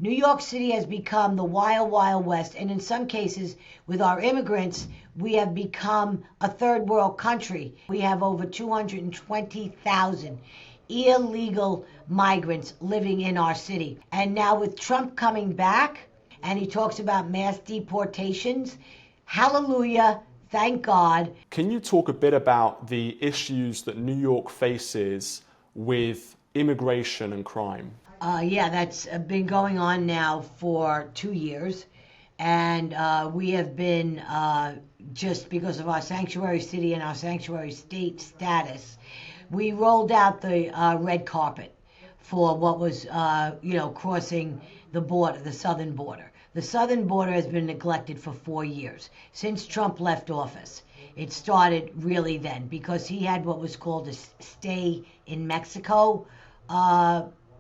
New York City has become the wild, wild west, and in some cases, with our immigrants, we have become a third world country. We have over 220,000 illegal migrants living in our city. And now with Trump coming back, and he talks about mass deportations, hallelujah, thank God. Can you talk a bit about the issues that New York faces with immigration and crime? Yeah, that's been going on now for 2 years. And we have been, just because of our sanctuary city and our sanctuary state status, we rolled out the red carpet for what was, crossing the border, the southern border. The southern border has been neglected for 4 years, since Trump left office. It started really then, because he had what was called a stay in Mexico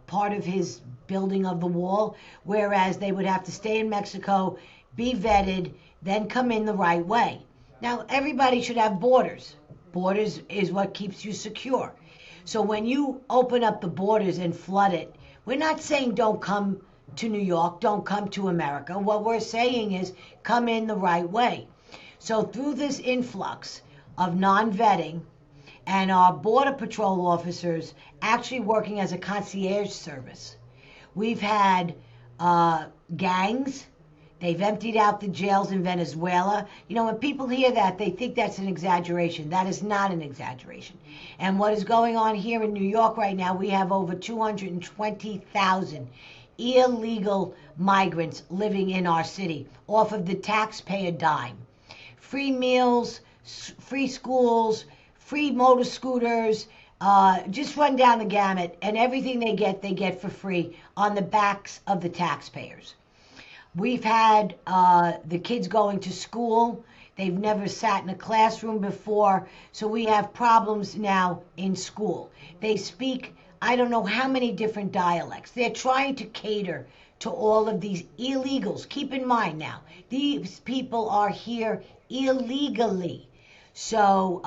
part of his building of the wall, whereas they would have to stay in Mexico, be vetted, then come in the right way. Now, everybody should have borders. Borders is what keeps you secure. So when you open up the borders and flood it, we're not saying don't come to New York, don't come to America. What we're saying is come in the right way. So through this influx of non-vetting, and our Border Patrol officers actually working as a concierge service. We've had gangs. They've emptied out the jails in Venezuela. You know, when people hear that, they think that's an exaggeration. That is not an exaggeration. And what is going on here in New York right now, we have over 220,000 illegal migrants living in our city off of the taxpayer dime. Free meals, free schools, free motor scooters, just run down the gamut, and everything they get for free on the backs of the taxpayers. We've had the kids going to school. They've never sat in a classroom before, so we have problems now in school. They speak, I don't know how many different dialects. They're trying to cater to all of these illegals. Keep in mind now, these people are here illegally. So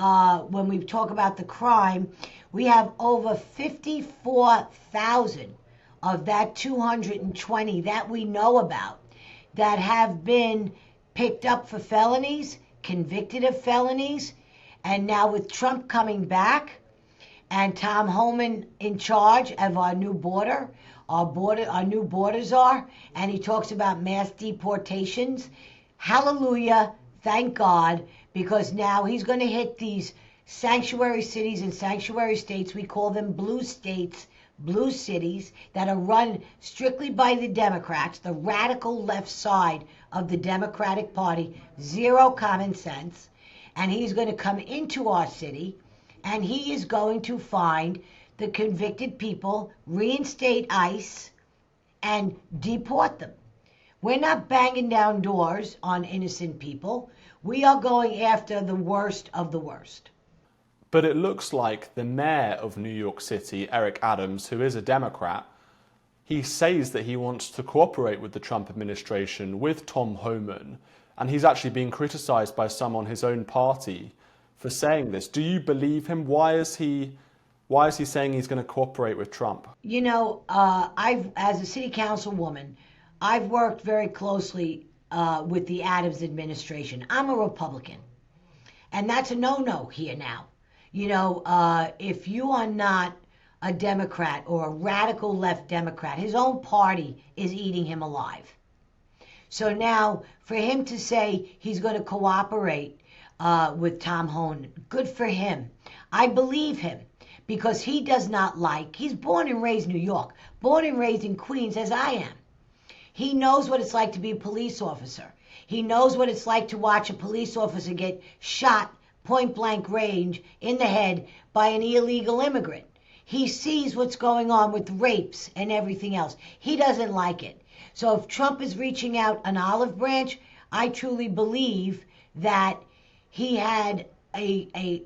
when we talk about the crime, we have over 54,000 of that 220 that we know about that have been picked up for felonies, convicted of felonies, and now with Trump coming back and Tom Homan in charge of our new border, our new borders are, and he talks about mass deportations. Hallelujah, thank God. Because now he's going to hit these sanctuary cities and sanctuary states. We call them blue states, blue cities, that are run strictly by the Democrats, the radical left side of the Democratic Party, zero common sense. And he's going to come into our city, and he is going to find the convicted people, reinstate ICE, and deport them. We're not banging down doors on innocent people. We are going after the worst of the worst. But it looks like the mayor of New York City, Eric Adams, who is a Democrat, he says that he wants to cooperate with the Trump administration, with Tom Homan, and he's actually being criticized by some on his own party for saying this. Do you believe him? Why is he saying he's going to cooperate with Trump? You know, as a city councilwoman, I've worked very closely with the Adams administration. I'm a Republican, and that's a no-no here now. You know, if you are not a Democrat or a radical left Democrat, his own party is eating him alive. So now for him to say he's going to cooperate with Tom Homan, good for him. I believe him because he does not like, he's born and raised New York, born and raised in Queens as I am. He knows what it's like to be a police officer. He knows what it's like to watch a police officer get shot point blank range in the head by an illegal immigrant. He sees what's going on with rapes and everything else. He doesn't like it. So if Trump is reaching out an olive branch, I truly believe that he had a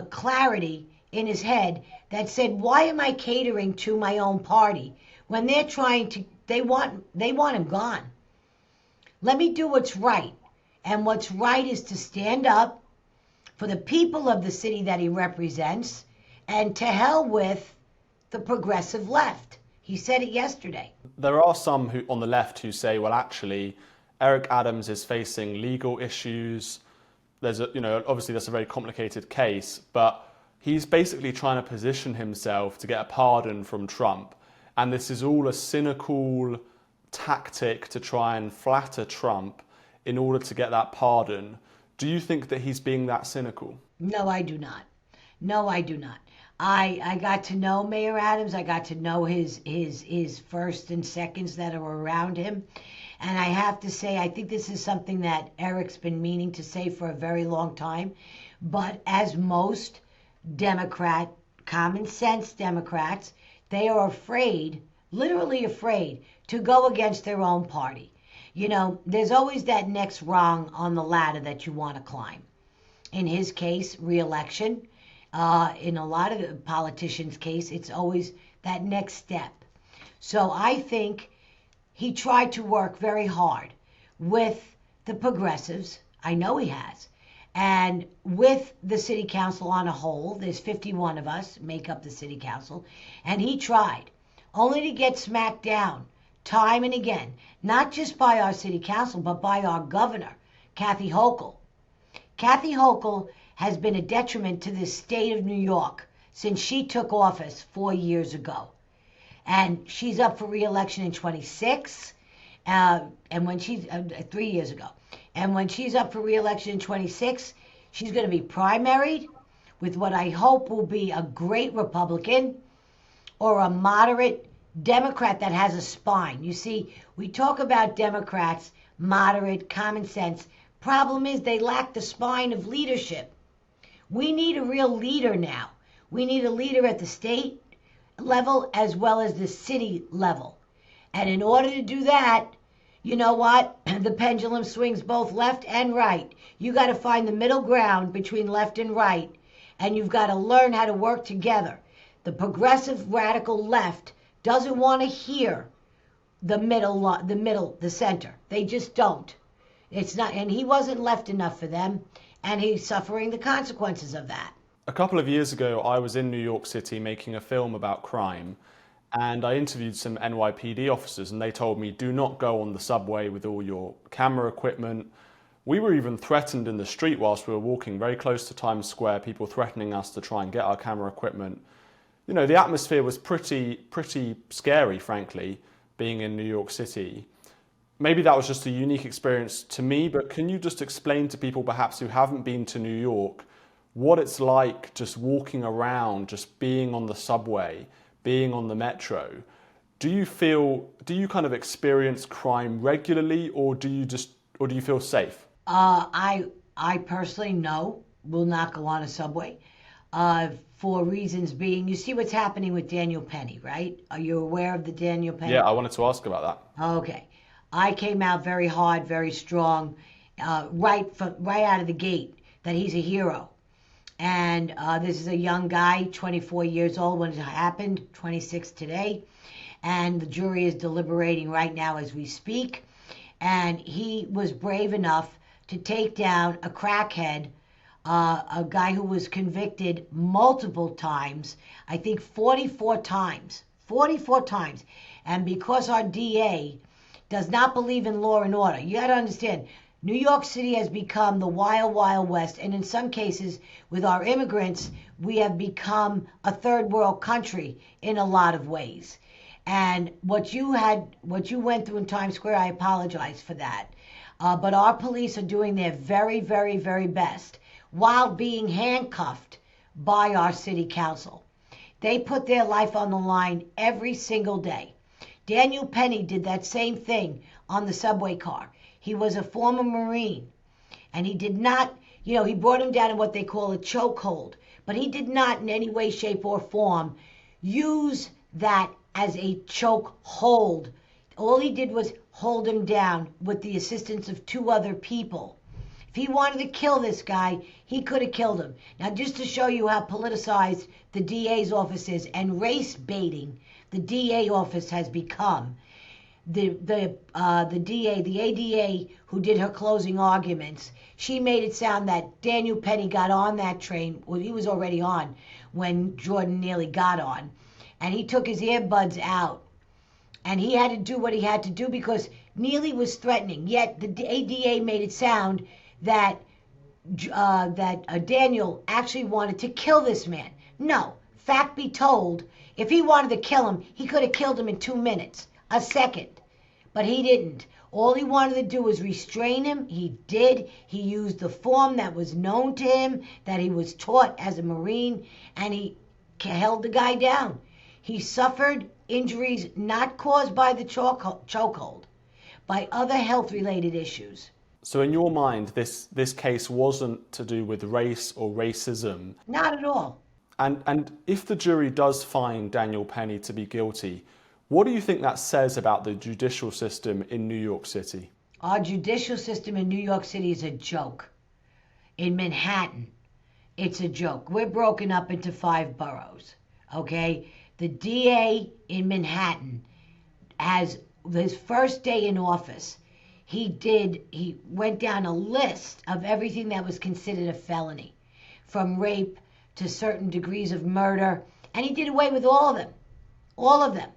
clarity in his head that said, why am I catering to my own party when they're trying to, they want him gone. Let me do what's right. And what's right is to stand up for the people of the city that he represents, and to hell with the progressive left. He said it yesterday. There are some who, on the left, who say, well, actually, Eric Adams is facing legal issues. There's obviously that's a very complicated case, but he's basically trying to position himself to get a pardon from Trump. And this is all a cynical tactic to try and flatter Trump in order to get that pardon. Do you think that he's being that cynical? No, I do not. No, I do not. I got to know Mayor Adams. I got to know his first and seconds that are around him. And I have to say, I think this is something that Eric's been meaning to say for a very long time. But as most common sense Democrats, they are afraid, literally afraid, to go against their own party. You know, there's always that next rung on the ladder that you want to climb. In his case, re-election. In a lot of the politicians' case, it's always that next step. So I think he tried to work very hard with the progressives. I know he has. And with the city council on a whole, there's 51 of us make up the city council. And he tried, only to get smacked down time and again, not just by our city council, but by our governor, Kathy Hochul. Kathy Hochul has been a detriment to the state of New York since she took office 4 years ago. And she's up for re-election in 26, and when she's 3 years ago. And when she's up for re-election in 26, she's going to be primaried with what I hope will be a great Republican or a moderate Democrat that has a spine. You see, we talk about Democrats, moderate, common sense. Problem is they lack the spine of leadership. We need a real leader now. We need a leader at the state level as well as the city level. And in order to do that, you know what? The pendulum swings both left and right. You got to find the middle ground between left and right, and you've got to learn how to work together. The progressive radical left doesn't want to hear the center. They just don't. It's not, and he wasn't left enough for them, and he's suffering the consequences of that. A couple of years ago, I was in New York City making a film about crime, and I interviewed some NYPD officers, and they told me, do not go on the subway with all your camera equipment. We were even threatened in the street whilst we were walking very close to Times Square, people threatening us to try and get our camera equipment. You know, the atmosphere was pretty scary, frankly, being in New York City. Maybe that was just a unique experience to me, but can you just explain to people perhaps who haven't been to New York what it's like just walking around, just being on the subway, being on the metro? Do you kind of experience crime regularly, or do you feel safe? I personally will not go on a subway. For reasons being, you see what's happening with Daniel Penny, right? Are you aware of the Daniel Penny? Yeah, I wanted to ask about that. Okay. I came out very hard, very strong, right out of the gate, that he's a hero. And this is a young guy, 24 years old when it happened, 26 today. And the jury is deliberating right now as we speak. And he was brave enough to take down a crackhead, a guy who was convicted multiple times, I think 44 times. And because our DA does not believe in law and order, you got to understand, New York City has become the wild, wild west. And in some cases, with our immigrants, we have become a third world country in a lot of ways. And what you went through in Times Square, I apologize for that. But our police are doing their very, very, very best while being handcuffed by our city council. They put their life on the line every single day. Daniel Penny did that same thing on the subway car. He was a former Marine, and he did not, he brought him down in what they call a chokehold, but he did not in any way, shape, or form use that as a choke hold. All he did was hold him down with the assistance of two other people. If he wanted to kill this guy, he could have killed him. Now, just to show you how politicized the DA's office is and race baiting the DA office has become, the DA, the ADA who did her closing arguments, she made it sound that Daniel Penny got on that train. Well, he was already on when Jordan nearly got on. And he took his earbuds out And he had to do what he had to do because Neely was threatening. Yet the ADA made it sound that Daniel actually wanted to kill this man. No, fact be told, if he wanted to kill him, he could have killed him in 2 minutes, a second. But he didn't. All he wanted to do was restrain him. He did. He used the form that was known to him, that he was taught as a Marine, and he held the guy down. He suffered injuries not caused by the chokehold, by other health-related issues. So in your mind, this case wasn't to do with race or racism? Not at all. And if the jury does find Daniel Penny to be guilty, what do you think that says about the judicial system in New York City? Our judicial system in New York City is a joke. In Manhattan, it's a joke. We're broken up into 5 boroughs, okay? The DA in Manhattan has his first day in office. He went down a list of everything that was considered a felony, from rape to certain degrees of murder, and he did away with all of them. All of them.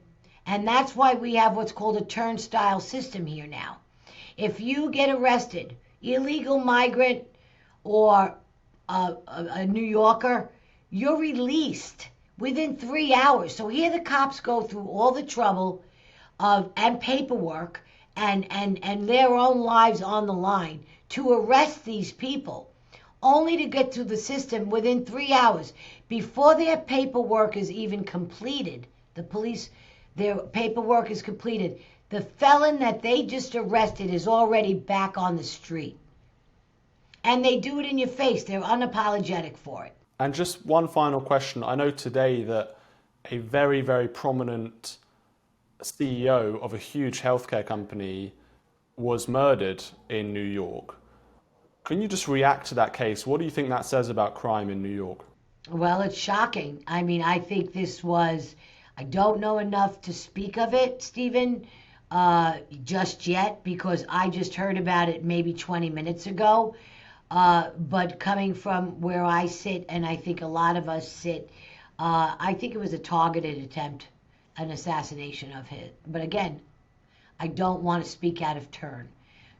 And that's why we have what's called a turnstile system here now. If you get arrested, illegal migrant or a New Yorker, you're released within 3 hours. So here the cops go through all the trouble and paperwork and their own lives on the line to arrest these people, only to get through the system within 3 hours. Before their paperwork is even completed, their paperwork is completed, the felon that they just arrested is already back on the street. And they do it in your face. They're unapologetic for it. And just one final question. I know today that a very, very prominent CEO of a huge healthcare company was murdered in New York. Can you just react to that case? What do you think that says about crime in New York? Well, it's shocking. I mean, I think this was, I don't know enough to speak of it, Stephen, just yet, because I just heard about it maybe 20 minutes ago. But coming from where I sit, and I think a lot of us sit, I think it was a targeted attempt, an assassination of his. But again, I don't want to speak out of turn.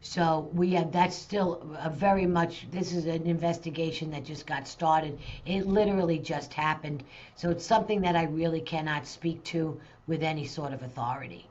So that's still this is an investigation that just got started. It literally just happened. So it's something that I really cannot speak to with any sort of authority.